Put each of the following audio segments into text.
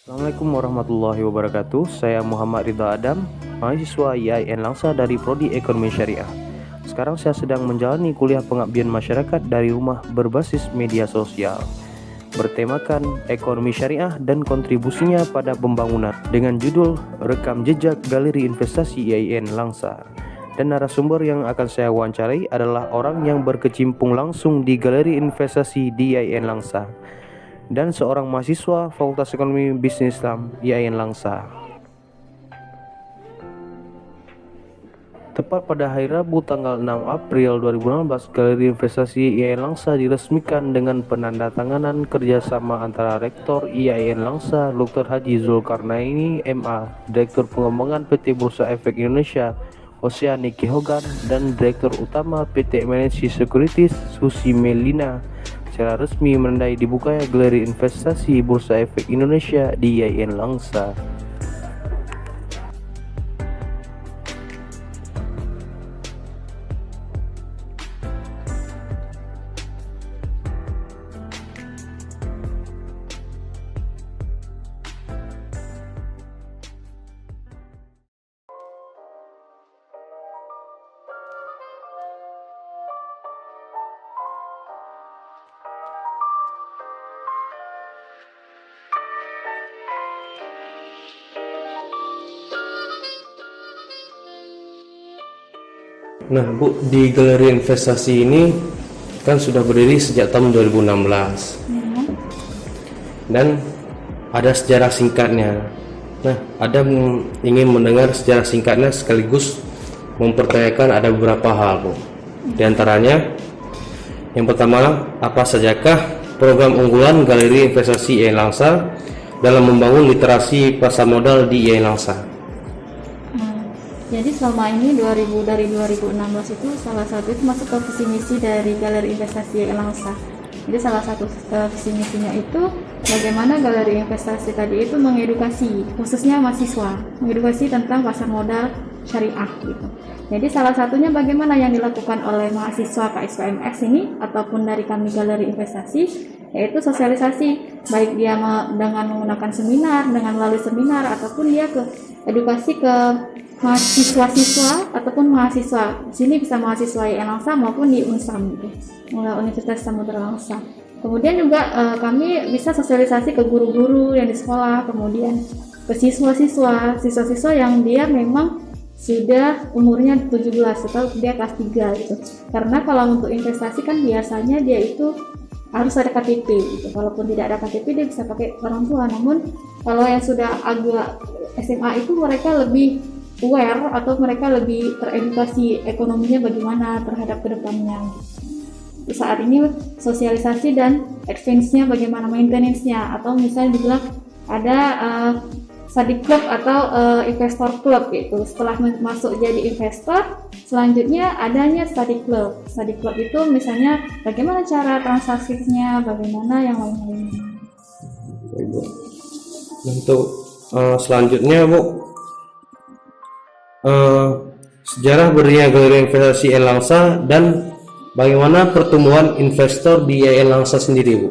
Assalamualaikum warahmatullahi wabarakatuh. Saya Muhammad Ridha Adam, mahasiswa IAIN Langsa dari Prodi Ekonomi Syariah. Sekarang saya sedang menjalani kuliah pengabdian masyarakat dari rumah berbasis media sosial, bertemakan ekonomi syariah dan kontribusinya pada pembangunan dengan judul Rekam Jejak Galeri Investasi IAIN Langsa. Dan narasumber yang akan saya wawancarai adalah orang yang berkecimpung langsung di galeri investasi di IAIN Langsa dan seorang mahasiswa Fakultas Ekonomi Bisnis Islam IAIN Langsa. Tepat pada hari Rabu tanggal 6 April 2016, Galeri Investasi IAIN Langsa diresmikan dengan penandatanganan kerjasama antara Rektor IAIN Langsa Dr. Haji Zulkarnaini MA, Direktur Pengembangan PT Bursa Efek Indonesia Oceani Hogan, dan Direktur Utama PT MNC Securities Susi Melina secara resmi menandai dibukanya Galeri Investasi Bursa Efek Indonesia di IAIN Langsa. Nah, Bu, di Galeri Investasi ini kan sudah berdiri sejak tahun 2016. Dan ada sejarah singkatnya. Nah, ada ingin mendengar sejarah singkatnya sekaligus mempertanyakan ada beberapa hal, Bu. Di antaranya, yang pertama, apa sajakah program unggulan Galeri Investasi IAIN Langsa dalam membangun literasi pasar modal di IAIN Langsa? Jadi selama ini dari 2016 itu salah satu itu masuk ke visi misi dari Galeri Investasi IAIN Langsa. Jadi salah satu visi misinya itu bagaimana Galeri Investasi tadi itu mengedukasi khususnya mahasiswa, mengedukasi tentang pasar modal syariah gitu. Jadi salah satunya bagaimana yang dilakukan oleh mahasiswa KSPMX ini ataupun dari kami Galeri Investasi, yaitu sosialisasi, baik dia dengan menggunakan seminar, dengan melalui seminar, ataupun dia ke edukasi ke mahasiswa-siswa ataupun mahasiswa. Di sini bisa mahasiswa IAIN Langsa maupun di UNSAM gitu, Universitas Samudra Langsa. Kemudian juga kami bisa sosialisasi ke guru-guru yang di sekolah, kemudian ke siswa-siswa yang dia memang sudah umurnya 17 atau dia kelas 3 gitu. Karena kalau untuk investasi kan biasanya dia itu harus ada KTP gitu. Walaupun tidak ada KTP dia bisa pakai orang tua. Namun kalau yang sudah agak SMA itu mereka lebih aware atau mereka lebih teredukasi ekonominya bagaimana terhadap kedepannya. Saat ini sosialisasi dan advance-nya bagaimana maintenance-nya, atau misalnya dibilang ada study club atau investor club gitu. Setelah masuk jadi investor, selanjutnya adanya study club. Study club itu misalnya bagaimana cara transaksinya, bagaimana yang lain-lainnya. Untuk selanjutnya, Bu, sejarah berdirinya Galeri Investasi IAIN Langsa dan bagaimana pertumbuhan investor di IAIN Langsa sendiri, Bu?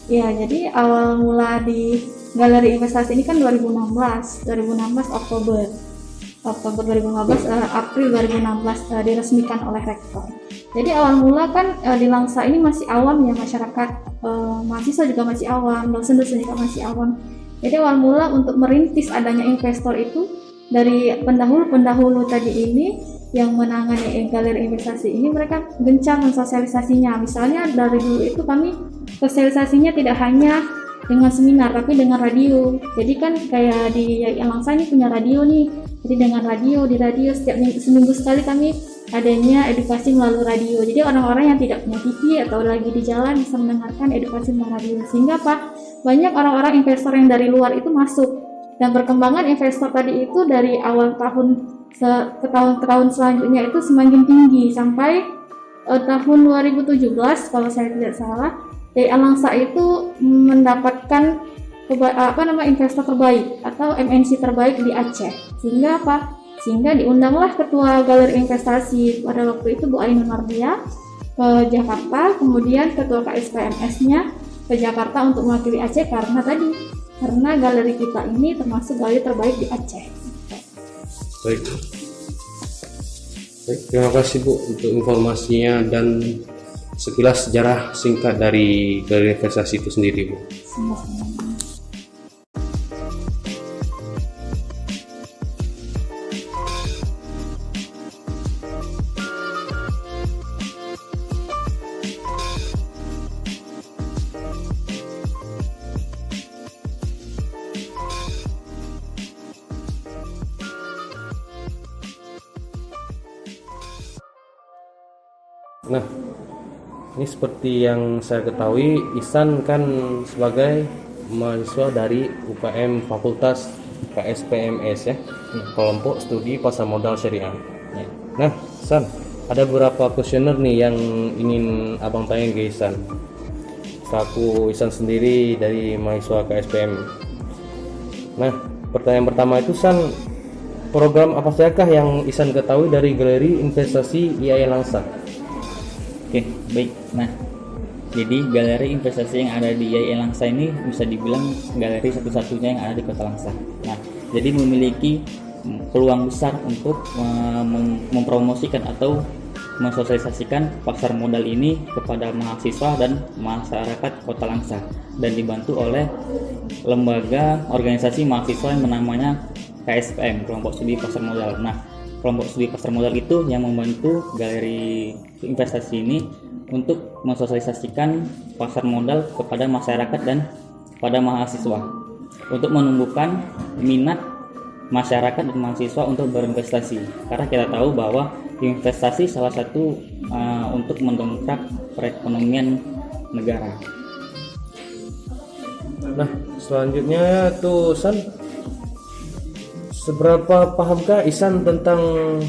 Ya, jadi awal mula di Galeri Investasi ini kan 2016 Oktober 2015 April 2016 diresmikan oleh Rektor. Jadi awal mula kan di Langsa ini masih awam ya masyarakat, mahasiswa juga masih awam, dosen-dosen juga masih awam. Jadi awal mula untuk merintis adanya investor itu dari pendahulu tadi ini yang menangani Galeri Investasi ini, mereka gencar mensosialisasinya. Misalnya dari dulu itu kami sosialisasinya tidak hanya dengan seminar tapi dengan radio. Jadi kan kayak di IAIN Langsa ini punya radio nih. Jadi dengan radio, di radio setiap seminggu sekali kami adanya edukasi melalui radio. Jadi orang-orang yang tidak punya TV atau lagi di jalan bisa mendengarkan edukasi melalui radio. Sehingga banyak orang-orang investor yang dari luar itu masuk. Dan perkembangan investor tadi itu dari awal tahun ke tahun selanjutnya itu semakin tinggi sampai tahun 2017 kalau saya tidak salah, IAIN Langsa itu mendapatkan investor terbaik atau MNC terbaik di Aceh. Sehingga diundanglah ketua Galeri Investasi pada waktu itu Bu Ainun Mardia ke Jakarta, kemudian ketua KSPMS-nya ke Jakarta untuk mewakili Aceh karena tadi karena galeri kita ini termasuk galeri terbaik di Aceh. Baik. Baik, terima kasih Bu untuk informasinya dan sekilas sejarah singkat dari galeri investasi itu sendiri Bu. Sama-sama. Nah, ini seperti yang saya ketahui, Ihsan kan sebagai mahasiswa dari UKM Fakultas KSPMS ya, kelompok studi pasar modal syariah. Nah, Ihsan, ada beberapa kuesioner nih yang ingin abang tanya ke Ihsan. Selaku Ihsan sendiri dari mahasiswa KSPM. Nah, pertanyaan pertama itu Ihsan, program apa sajakah yang Ihsan ketahui dari galeri investasi IAIN Langsa? Oke, baik. Nah, jadi galeri investasi yang ada di IAIN Langsa ini bisa dibilang galeri satu-satunya yang ada di Kota Langsa. Nah, jadi memiliki peluang besar untuk mempromosikan atau mensosialisasikan pasar modal ini kepada mahasiswa dan masyarakat Kota Langsa, dan dibantu oleh lembaga organisasi mahasiswa yang namanya KSPM, Kelompok Studi Pasar Modal. Nah, kelompok studi pasar modal itu yang membantu galeri investasi ini untuk mensosialisasikan pasar modal kepada masyarakat dan pada mahasiswa untuk menumbuhkan minat masyarakat dan mahasiswa untuk berinvestasi, karena kita tahu bahwa investasi salah satu untuk mendongkrak perekonomian negara. Nah, selanjutnya tuh San, seberapa pahamkah Ihsan tentang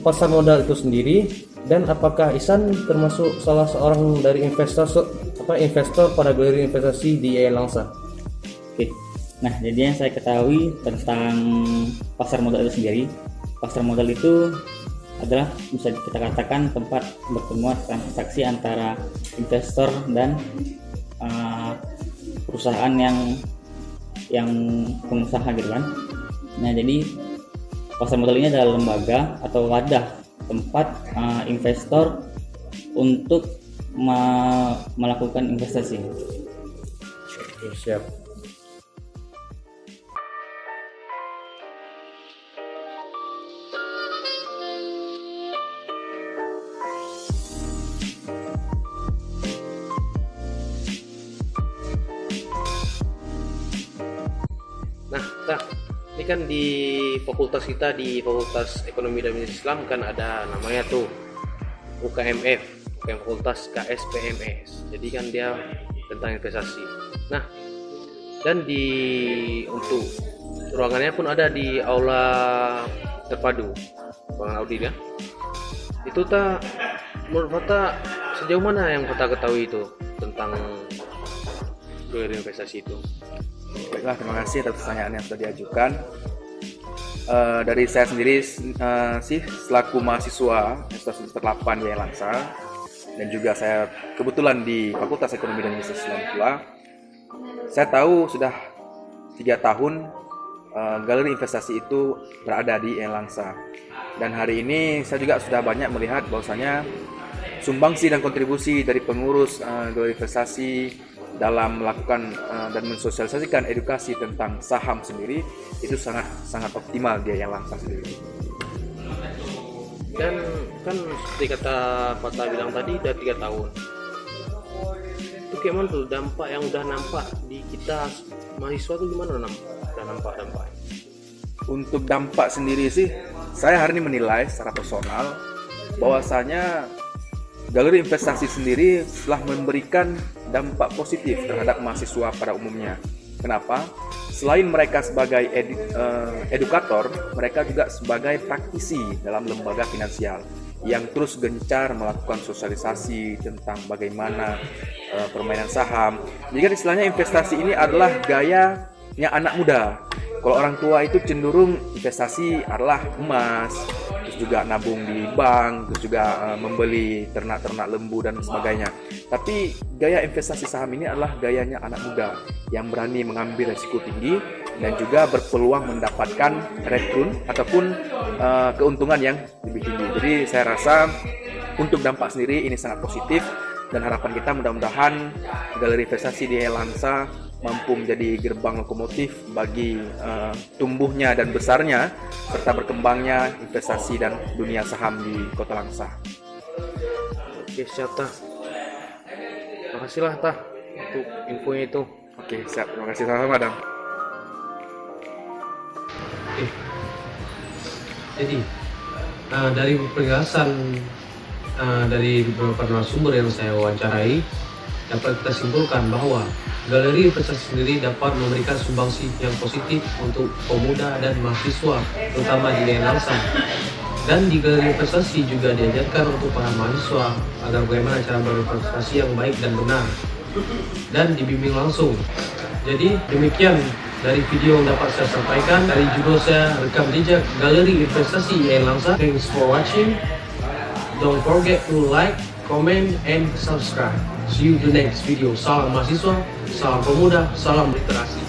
pasar modal itu sendiri, dan apakah Ihsan termasuk salah seorang dari investor pada galeri investasi di IAIN Langsa? Oke. Nah, jadi yang saya ketahui tentang pasar modal itu sendiri, pasar modal itu adalah bisa kita katakan tempat bertemu transaksi antara investor dan perusahaan yang pengusaha gitu kan. Nah, jadi pasar modal ini adalah lembaga atau wadah tempat investor untuk melakukan investasi. Siap. Nah, ini kan di fakultas kita, di Fakultas Ekonomi dan Bisnis Islam kan ada namanya tuh UKMF, UKM Fakultas KSPMS. Jadi kan dia tentang investasi. Nah, dan untuk ruangannya pun ada di aula terpadu, ruangan audit ya. Itu menurut Fata sejauh mana yang Fata ketahui itu tentang galeri investasi itu? Baiklah, terima kasih atas pertanyaan yang sudah diajukan. Dari saya sendiri selaku mahasiswa semester 8 di IAIN Langsa, dan juga saya kebetulan di Fakultas Ekonomi dan Bisnis Islam pula, saya tahu sudah 3 tahun galeri investasi itu berada di IAIN Langsa. Dan hari ini saya juga sudah banyak melihat bahwasanya sumbangsi dan kontribusi dari pengurus galeri investasi dalam melakukan dan mensosialisasikan edukasi tentang saham sendiri itu sangat optimal dia yang Langsa sendiri. Dan kan seperti kata Fata bilang tadi udah 3 tahun. Itu kayak mana tuh dampak yang udah nampak di kita mahasiswa tuh gimana udah nampak dampaknya? Untuk dampak sendiri sih, saya hari ini menilai secara personal bahwasanya galeri investasi sendiri telah memberikan dampak positif terhadap mahasiswa pada umumnya. Kenapa? Selain mereka sebagai edukator, mereka juga sebagai praktisi dalam lembaga finansial yang terus gencar melakukan sosialisasi tentang bagaimana permainan saham. Jadi kan istilahnya investasi ini adalah gayanya anak muda. Kalau orang tua itu cenderung investasi adalah emas, terus terus juga nabung di bank, terus juga membeli ternak-ternak lembu dan sebagainya. Tapi gaya investasi saham ini adalah gayanya anak muda yang berani mengambil resiko tinggi dan juga berpeluang mendapatkan return ataupun keuntungan yang lebih tinggi. Jadi saya rasa untuk dampak sendiri ini sangat positif, dan harapan kita mudah-mudahan galeri investasi di Langsa mampu menjadi gerbang lokomotif bagi tumbuhnya dan besarnya serta berkembangnya investasi dan dunia saham di Kota Langsa. Oke, siap Tah. Makasih lah Tah untuk infonya itu. Oke, siap. Terima kasih sama-sama, Dam. Jadi dari penjelasan dari beberapa narasumber yang saya wawancarai, dapat kita simpulkan bahwa galeri investasi sendiri dapat memberikan sumbangsi yang positif untuk pemuda dan mahasiswa, terutama di daerah Langsa. Dan di galeri investasi juga diajarkan untuk para mahasiswa agar bagaimana cara berinvestasi yang baik dan benar, dan dibimbing langsung. Jadi demikian dari video yang dapat saya sampaikan dari judul saya, Rekam Jejak Galeri Investasi IAIN Langsa. Thanks for watching. Don't forget to like, comment, and subscribe. See you in the next video. Salam mahasiswa, salam pemuda, salam literasi.